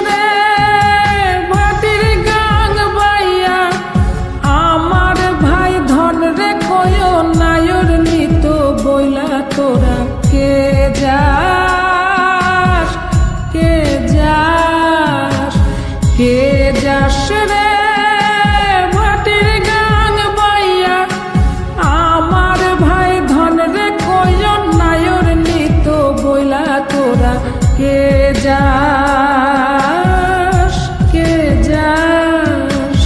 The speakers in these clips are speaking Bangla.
রে ভাটির গাং বাইয়া আমার ভাই ধন রে কয় নায়র নিত বইলা তোরা কে যাস কে যাস কে যাস রে ভাটির গাং বাইয়া আমার ভাই ধন রে কয় নায়র নিত বইলা তোরা কে যাস কে যাস।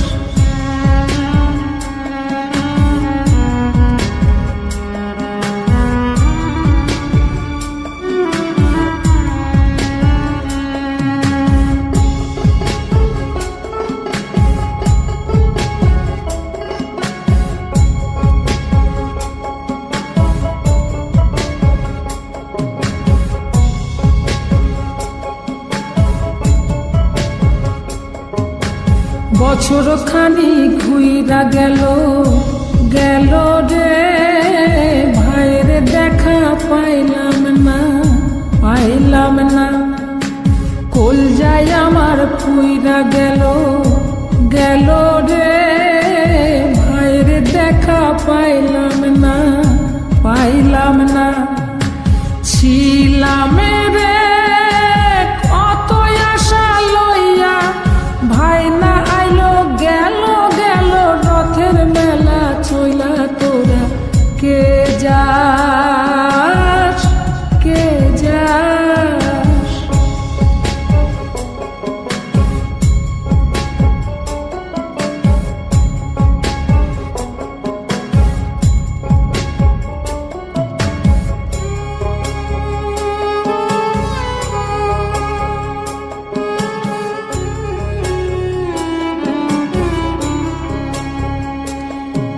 বছর খানি ঘুইরা গেল গেল রে ভাইয়ের দেখা পাইলাম না কল যায় আমার পুইরা গেল গেল রে ভাইয়ের দেখা পাইলাম না ছিলাম রে কত আশা লইয়া ভাই না আইলো গেল গেল রথের মেলা চইলা তোরা কে যাস কে যাস।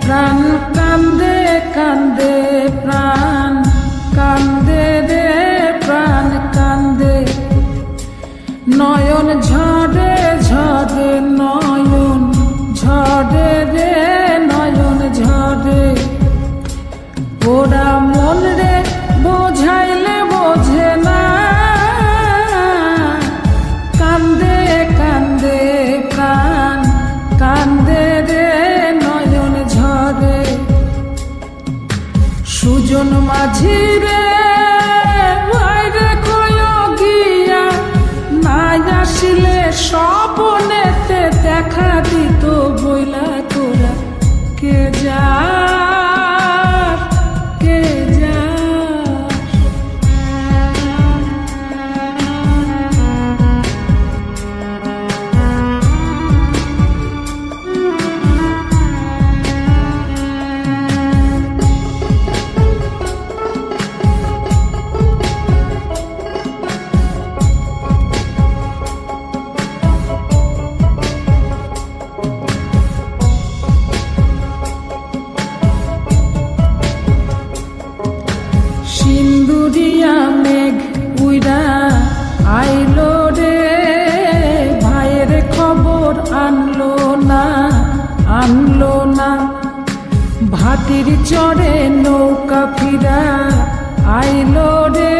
প্রাণ কান্দে কান্দে প্রাণ কান্দে রে প্রাণ কান্দে নয়ন ঝরে ঝরে নয়ন ঝরে রে নয়ন ঝরে ওরা মন রে বোঝাইলে বোঝে না কান্দে কান্দে প্রাণ কান্দে রে নয়ন ঝরে সুজন মাঝি রে ভাইরে কয় গিয়া নাই আসিলে স্বপনেতে দেখা দিত বইলা তোরা কে যাস কে যাস। সিন্দুরিয়া মেঘ উইরা আইলো রে ভাইয়ের খবর আনলো না ভাটির চড়ে নৌকা ফিরা আইলো রে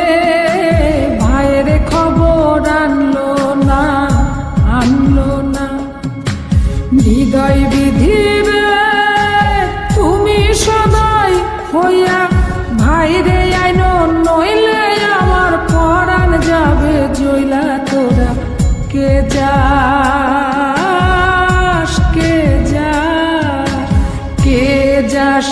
ভাইয়ের খবর আনলো না হৃদয় বিধির তুমি সদাই হইয়া ভাইরে আইনো নইলে আমার পরাণ যাবে জইলা তোরা কে যাস কে যাস কে যাস।